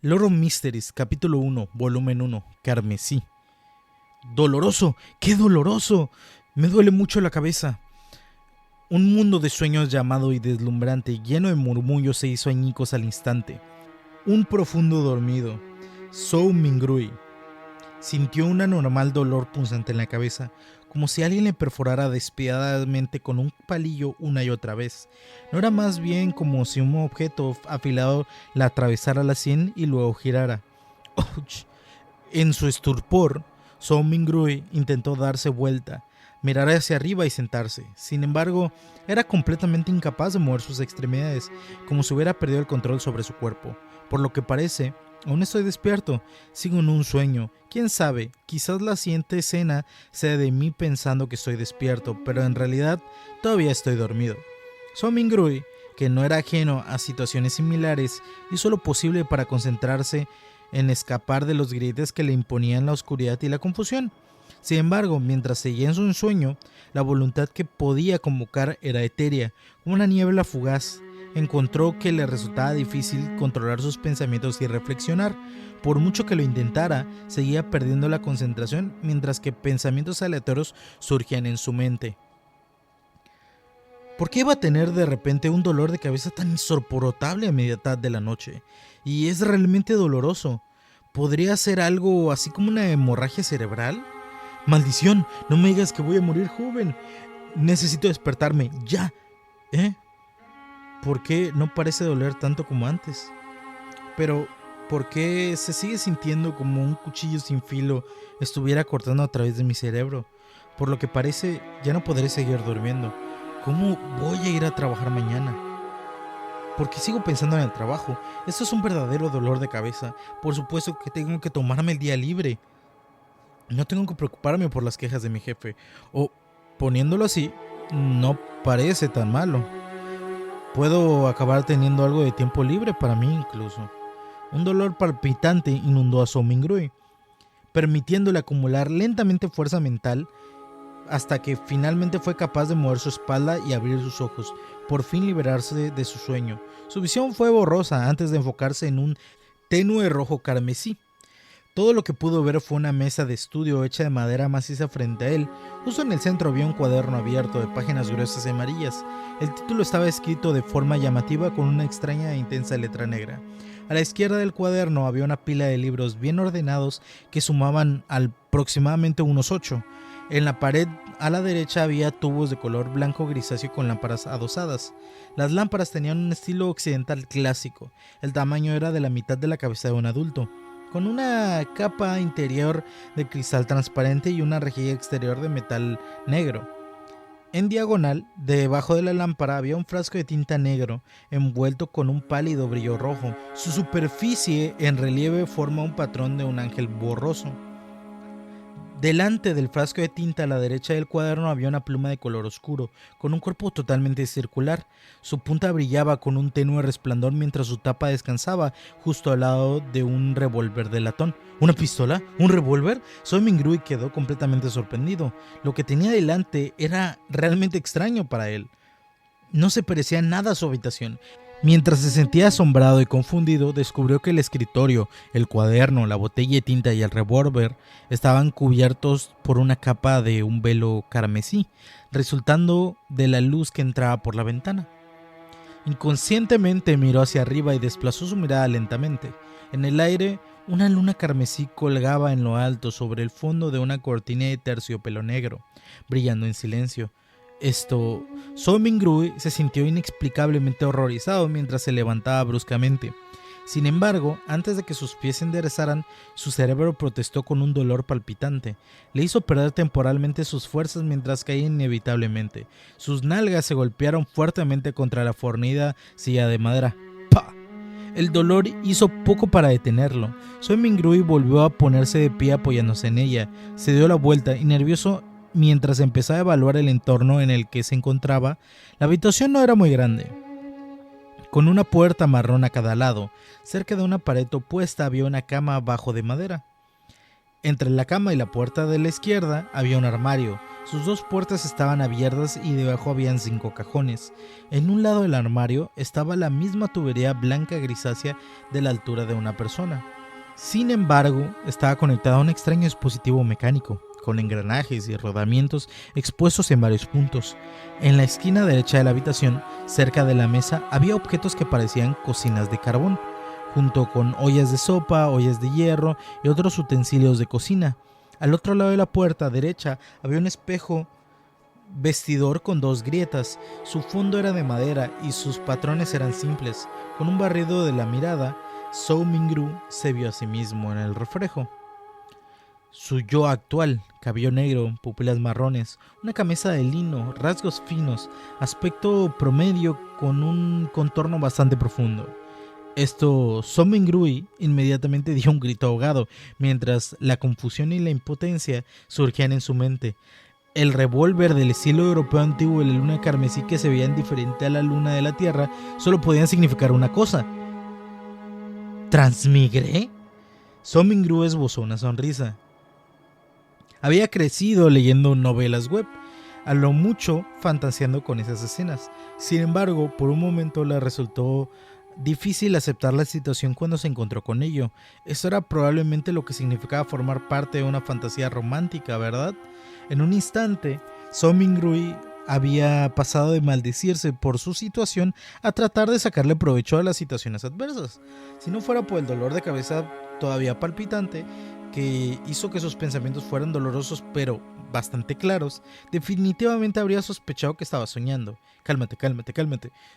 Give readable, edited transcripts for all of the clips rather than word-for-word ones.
Lord of Mysteries, capítulo 1, volumen 1, Carmesí. ¡Doloroso! ¡Qué doloroso! Me duele mucho la cabeza. Un mundo de sueños llamado y deslumbrante, lleno de murmullos, se hizo añicos al instante. Un profundo dormido, Zhou Mingrui, sintió un anormal dolor punzante en la cabeza, como si alguien le perforara despiadadamente con un palillo una y otra vez. No era más bien como si un objeto afilado la atravesara la sien y luego girara. ¡Ouch! En su estupor, Zhou Mingrui intentó darse vuelta, mirar hacia arriba y sentarse. Sin embargo, era completamente incapaz de mover sus extremidades, como si hubiera perdido el control sobre su cuerpo. Por lo que parece, aún estoy despierto, sigo en un sueño. Quién sabe, quizás la siguiente escena sea de mí pensando que estoy despierto, pero en realidad todavía estoy dormido. Zhou Mingrui, que no era ajeno a situaciones similares, hizo lo posible para concentrarse en escapar de los gritos que le imponían la oscuridad y la confusión. Sin embargo, mientras seguía en su sueño, la voluntad que podía convocar era etérea, como una niebla fugaz. Encontró que le resultaba difícil controlar sus pensamientos y reflexionar. Por mucho que lo intentara, seguía perdiendo la concentración mientras que pensamientos aleatorios surgían en su mente. ¿Por qué iba a tener de repente un dolor de cabeza tan insoportable a mitad de la noche? Y es realmente doloroso. ¿Podría ser algo así como una hemorragia cerebral? ¡Maldición! No me digas que voy a morir joven. Necesito despertarme, ya. ¿Por qué no parece doler tanto como antes? Pero, ¿por qué se sigue sintiendo como un cuchillo sin filo estuviera cortando a través de mi cerebro? Por lo que parece, ya no podré seguir durmiendo. ¿Cómo voy a ir a trabajar mañana? ¿Por qué sigo pensando en el trabajo? Esto es un verdadero dolor de cabeza. Por supuesto que tengo que tomarme el día libre. No tengo que preocuparme por las quejas de mi jefe. O, poniéndolo así, no parece tan malo. Puedo acabar teniendo algo de tiempo libre para mí incluso. Un dolor palpitante inundó a Zhou Mingrui, permitiéndole acumular lentamente fuerza mental hasta que finalmente fue capaz de mover su espalda y abrir sus ojos, por fin liberarse de su sueño. Su visión fue borrosa antes de enfocarse en un tenue rojo carmesí. Todo lo que pudo ver fue una mesa de estudio hecha de madera maciza frente a él. Justo en el centro había un cuaderno abierto de páginas gruesas y amarillas. El título estaba escrito de forma llamativa con una extraña e intensa letra negra. A la izquierda del cuaderno había una pila de libros bien ordenados que sumaban aproximadamente unos 8. En la pared a la derecha había tubos de color blanco grisáceo con lámparas adosadas. Las lámparas tenían un estilo occidental clásico. El tamaño era de la mitad de la cabeza de un adulto, con una capa interior de cristal transparente y una rejilla exterior de metal negro. En diagonal, debajo de la lámpara había un frasco de tinta negro envuelto con un pálido brillo rojo. Su superficie en relieve forma un patrón de un ángel borroso. Delante del frasco de tinta a la derecha del cuaderno había una pluma de color oscuro, con un cuerpo totalmente circular. Su punta brillaba con un tenue resplandor mientras su tapa descansaba justo al lado de un revólver de latón. ¿Una pistola? ¿Un revólver? Zhou Mingrui quedó completamente sorprendido. Lo que tenía delante era realmente extraño para él. No se parecía nada a su habitación. Mientras se sentía asombrado y confundido, descubrió que el escritorio, el cuaderno, la botella de tinta y el revólver estaban cubiertos por una capa de un velo carmesí, resultando de la luz que entraba por la ventana. Inconscientemente miró hacia arriba y desplazó su mirada lentamente. En el aire, una luna carmesí colgaba en lo alto sobre el fondo de una cortina de terciopelo negro, brillando en silencio. Zhou Mingrui se sintió inexplicablemente horrorizado mientras se levantaba bruscamente. Sin embargo, antes de que sus pies se enderezaran, su cerebro protestó con un dolor palpitante. Le hizo perder temporalmente sus fuerzas mientras caía inevitablemente. Sus nalgas se golpearon fuertemente contra la fornida silla de madera. ¡Pah! El dolor hizo poco para detenerlo. Zhou Mingrui volvió a ponerse de pie apoyándose en ella. Se dio la vuelta y nervioso mientras empezaba a evaluar el entorno en el que se encontraba. La habitación no era muy grande, con una puerta marrón a cada lado. Cerca de una pared opuesta había una cama bajo de madera. Entre la cama y la puerta de la izquierda había un armario. Sus dos puertas estaban abiertas y debajo habían 5 cajones. En un lado del armario estaba la misma tubería blanca grisácea de la altura de una persona. Sin embargo, estaba conectada a un extraño dispositivo mecánico, con engranajes y rodamientos expuestos en varios puntos. En la esquina derecha de la habitación, cerca de la mesa, había objetos que parecían cocinas de carbón, junto con ollas de sopa, ollas de hierro y otros utensilios de cocina. Al otro lado de la puerta derecha había un espejo vestidor con 2 grietas. Su fondo era de madera y sus patrones eran simples. Con un barrido de la mirada, Zhou Mingru se vio a sí mismo en el reflejo. Su yo actual, cabello negro, pupilas marrones, una camisa de lino, rasgos finos, aspecto promedio con un contorno bastante profundo. Zhou Mingrui inmediatamente dio un grito ahogado, mientras la confusión y la impotencia surgían en su mente. El revólver del estilo europeo antiguo y la luna carmesí que se veían diferente a la luna de la Tierra solo podían significar una cosa. ¿Transmigré? Zhou Mingru esbozó una sonrisa. Había crecido leyendo novelas web, a lo mucho fantaseando con esas escenas. Sin embargo, por un momento le resultó difícil aceptar la situación cuando se encontró con ello. Eso era probablemente lo que significaba formar parte de una fantasía romántica, ¿verdad? En un instante, Zhou Mingrui había pasado de maldecirse por su situación a tratar de sacarle provecho a las situaciones adversas. Si no fuera por el dolor de cabeza todavía palpitante, que hizo que sus pensamientos fueran dolorosos pero bastante claros, definitivamente habría sospechado que estaba soñando. Cálmate.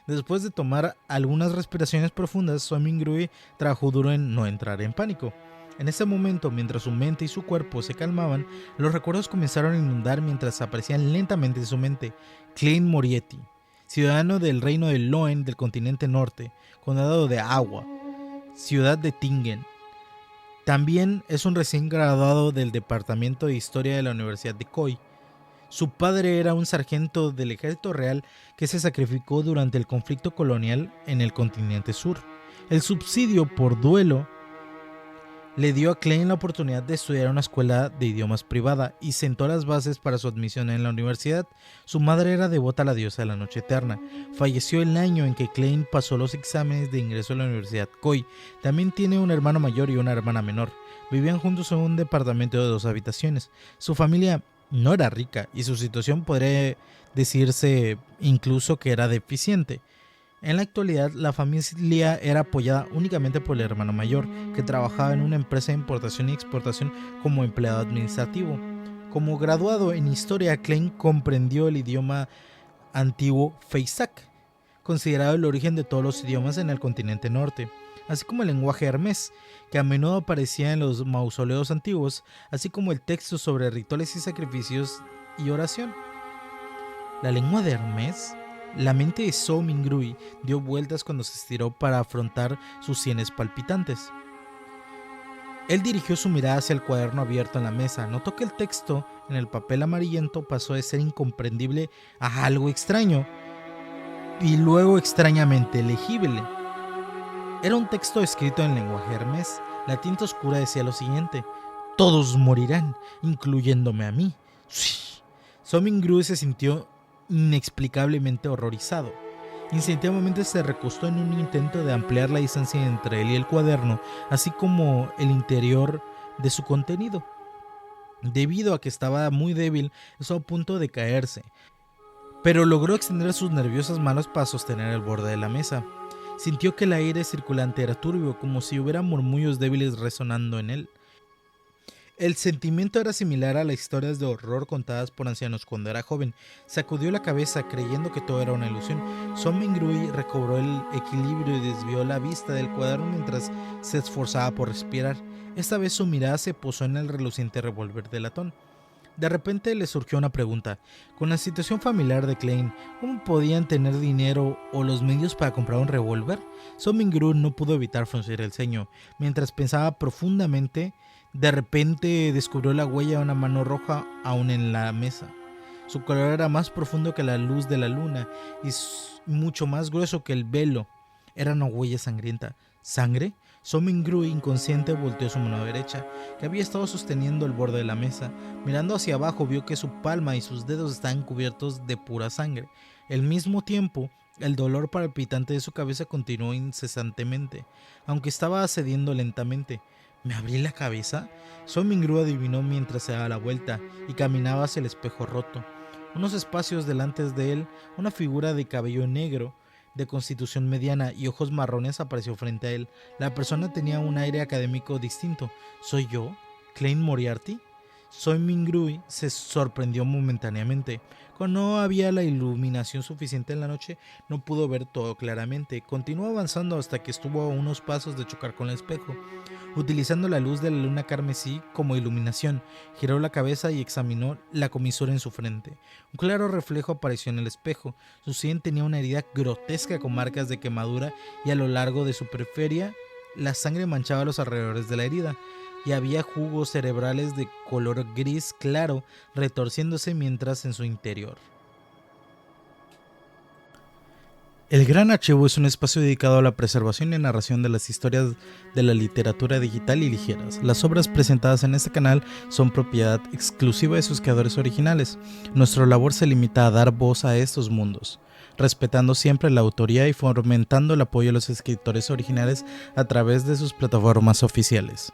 Después de tomar algunas respiraciones profundas, Zhou Mingrui trabajó duro en no entrar en pánico. En ese momento, mientras su mente y su cuerpo se calmaban, los recuerdos comenzaron a inundar mientras aparecían lentamente en su mente. Klein Morietti, ciudadano del reino de Loen del continente norte, condado de Awa, ciudad de Tingen. También es un recién graduado del Departamento de Historia de la Universidad de Koi. Su padre era un sargento del ejército real que se sacrificó durante el conflicto colonial en el continente sur. El subsidio por duelo le dio a Klein la oportunidad de estudiar en una escuela de idiomas privada y sentó las bases para su admisión en la universidad. Su madre era devota a la diosa de la noche eterna. Falleció el año en que Klein pasó los exámenes de ingreso a la Universidad Koi. También tiene un hermano mayor y una hermana menor. Vivían juntos en un departamento de 2 habitaciones. Su familia no era rica y su situación podría decirse incluso que era deficiente. En la actualidad, la familia era apoyada únicamente por el hermano mayor, que trabajaba en una empresa de importación y exportación como empleado administrativo. Como graduado en historia, Klein comprendió el idioma antiguo Feisak, considerado el origen de todos los idiomas en el continente norte, así como el lenguaje Hermes, que a menudo aparecía en los mausoleos antiguos, así como el texto sobre rituales y sacrificios y oración. ¿La lengua de Hermes? La mente de Zhou Mingrui dio vueltas cuando se estiró para afrontar sus sienes palpitantes. Él dirigió su mirada hacia el cuaderno abierto en la mesa. Notó que el texto en el papel amarillento pasó de ser incomprendible a algo extraño y luego extrañamente legible. Era un texto escrito en lenguaje Hermes. La tinta oscura decía lo siguiente: todos morirán, incluyéndome a mí. Zhou Mingrui se sintió inexplicablemente horrorizado. Instintivamente se recostó en un intento de ampliar la distancia entre él y el cuaderno, así como el interior de su contenido. Debido a que estaba muy débil, estuvo a punto de caerse, pero logró extender sus nerviosas manos para sostener el borde de la mesa. Sintió que el aire circulante era turbio, como si hubiera murmullos débiles resonando en él. El sentimiento era similar a las historias de horror contadas por ancianos cuando era joven. Sacudió la cabeza creyendo que todo era una ilusión. Zhou Mingrui recobró el equilibrio y desvió la vista del cuaderno mientras se esforzaba por respirar. Esta vez su mirada se posó en el reluciente revólver de latón. De repente le surgió una pregunta. Con la situación familiar de Klein, ¿cómo podían tener dinero o los medios para comprar un revólver? Zhou Mingrui no pudo evitar fruncir el ceño. Mientras pensaba profundamente, de repente descubrió la huella de una mano roja aún en la mesa. Su color era más profundo que la luz de la luna y mucho más grueso que el velo. Era una huella sangrienta. ¿Sangre? So Min-gru, inconsciente, volteó su mano derecha, que había estado sosteniendo el borde de la mesa. Mirando hacia abajo, vio que su palma y sus dedos estaban cubiertos de pura sangre. Al mismo tiempo, el dolor palpitante de su cabeza continuó incesantemente, aunque estaba cediendo lentamente. ¿Me abrí la cabeza? So Min-gru adivinó mientras se daba la vuelta y caminaba hacia el espejo roto. Unos espacios delante de él, una figura de cabello negro, de constitución mediana y ojos marrones apareció frente a él. La persona tenía un aire académico distinto. ¿Soy yo? ¿Klein Moriarty? So Min-gru se sorprendió momentáneamente. Cuando no había la iluminación suficiente en la noche, no pudo ver todo claramente. Continuó avanzando hasta que estuvo a unos pasos de chocar con el espejo. Utilizando la luz de la luna carmesí como iluminación, giró la cabeza y examinó la comisura en su frente. Un claro reflejo apareció en el espejo. Su sien tenía una herida grotesca con marcas de quemadura y a lo largo de su periferia la sangre manchaba los alrededores de la herida y había jugos cerebrales de color gris claro retorciéndose mientras en su interior. El Gran Archivo es un espacio dedicado a la preservación y narración de las historias de la literatura digital y ligeras. Las obras presentadas en este canal son propiedad exclusiva de sus creadores originales. Nuestra labor se limita a dar voz a estos mundos, respetando siempre la autoría y fomentando el apoyo a los escritores originales a través de sus plataformas oficiales.